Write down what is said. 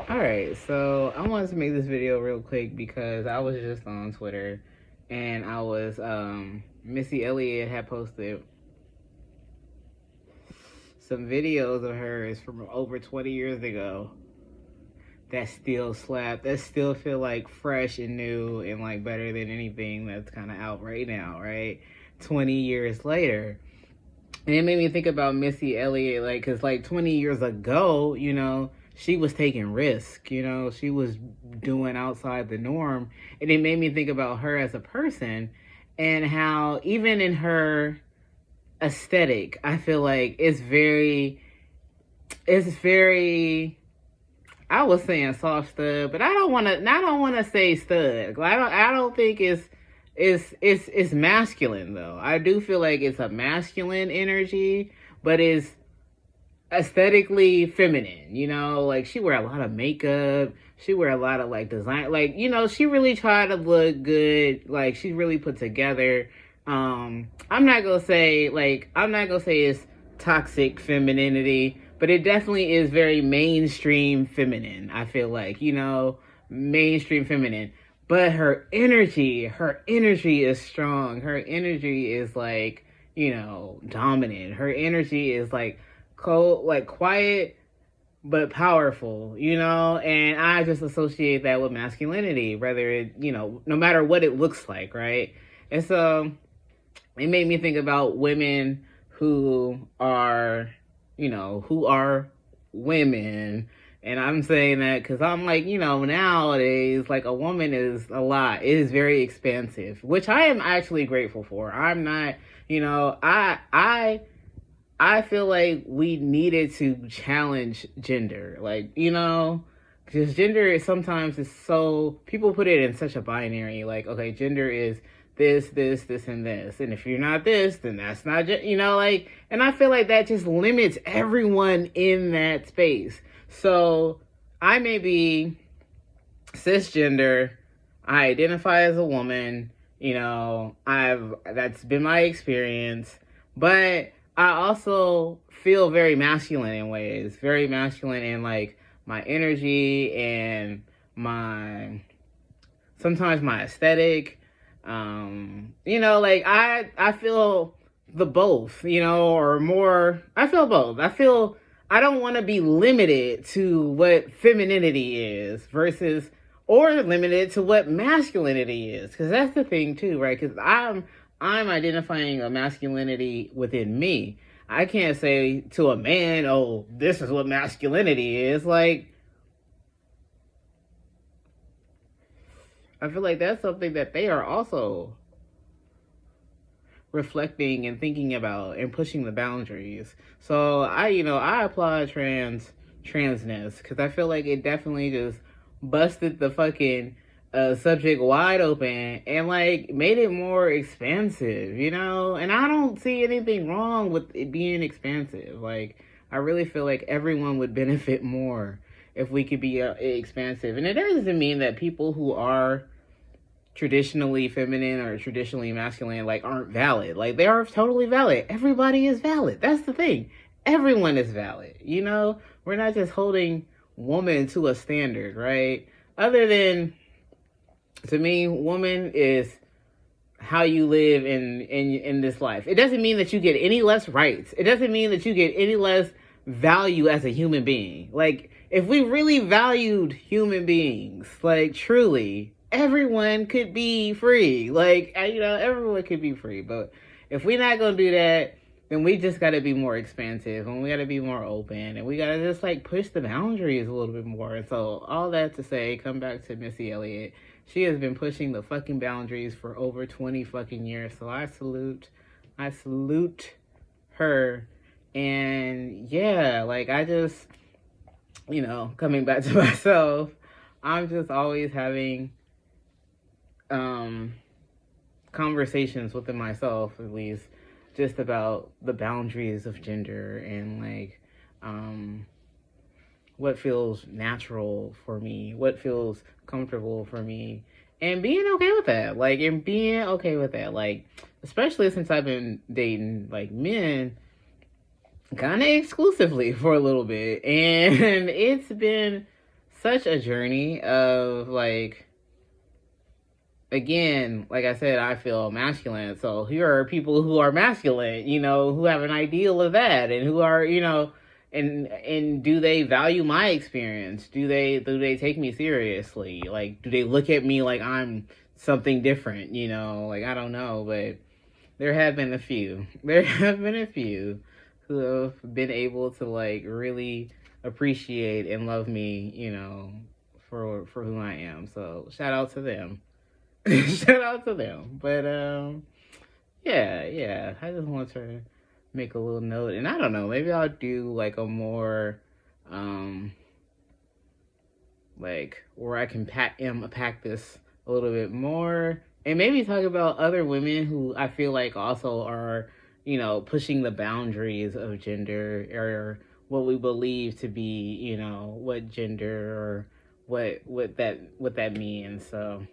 Alright, so I wanted to make this video real quick because I was just on Twitter and Missy Elliott had posted some videos of hers from over 20 years ago that still slap, that still feel like fresh and new and like better than anything that's kind of out right now, right? 20 years later. And it made me think about Missy Elliott, like, because, like, 20 years ago, she was taking risk, she was doing outside the norm. And it made me think about her as a person and how, even in her aesthetic, I feel like it's very, I was saying soft stud, but I don't want to say stud. I don't think it's masculine though. I do feel like it's a masculine energy, but it's aesthetically feminine. Like she wear a lot of makeup. She wear a lot of like design. Like she really tried to look good. Like she really put together. I'm not gonna say it's toxic femininity, but it definitely is very mainstream feminine. I feel like mainstream feminine. But her energy is strong. Her energy is like, dominant. Her energy is like cold, like quiet, but powerful, and I just associate that with masculinity, whether it, no matter what it looks like, right? And so it made me think about women who are women. And I'm saying that because I'm like, nowadays, like a woman is a lot. It is very expansive, which I am actually grateful for. I'm not, I feel like we needed to challenge gender. Like, because gender is sometimes so, people put it in such a binary. Like, okay, gender is this, and this. And if you're not this, then that's not, and I feel like that just limits everyone in that space. So I may be cisgender. I identify as a woman. That's been my experience. But I also feel very masculine in ways. Very masculine in like my energy and sometimes my aesthetic. Like I feel the both, or more. I feel both. I don't want to be limited to what femininity is or limited to what masculinity is. Because that's the thing too, right? Because I'm identifying a masculinity within me. I can't say to a man, oh, this is what masculinity is. Like, I feel like that's something that they are also reflecting and thinking about and pushing the boundaries. So I applaud transness because I feel like it definitely just busted the fucking subject wide open and like made it more expansive, and I don't see anything wrong with it being expansive. Like I really feel like everyone would benefit more if we could be expansive. And it doesn't mean that people who are traditionally feminine or traditionally masculine like aren't valid. Like they are totally valid. Everybody is valid. That's the thing. Everyone is valid. We're not just holding woman to a standard, right? Other than, to me, woman is how you live in this life. It doesn't mean that you get any less rights. It doesn't mean that you get any less value as a human being. Like if we really valued human beings, like truly, everyone could be free. Like, everyone could be free. But if we're not going to do that, then we just got to be more expansive and we got to be more open and we got to just like push the boundaries a little bit more. And so all that to say, come back to Missy Elliott. She has been pushing the fucking boundaries for over 20 fucking years. So I salute her. And yeah, like I just, coming back to myself, I'm just always having conversations within myself, at least, just about the boundaries of gender and like what feels natural for me, what feels comfortable for me, and being okay with that. Like especially since I've been dating like men kind of exclusively for a little bit, and it's been such a journey of like, again, like I said, I feel masculine. So here are people who are masculine, you know, who have an ideal of that, and who are, you know, and do they value my experience? Do they take me seriously? Like, do they look at me like I'm something different? You know, like, I don't know, but there have been a few. There have been a few who have been able to like really appreciate and love me, you know, for who I am. So shout out to them. Shout out to them. But yeah, yeah. I just want to make a little note, and I don't know, maybe I'll do like a more like where I can pack this a little bit more, and maybe talk about other women who I feel like also are, you know, pushing the boundaries of gender, or what we believe to be, you know, what gender, or what that means. So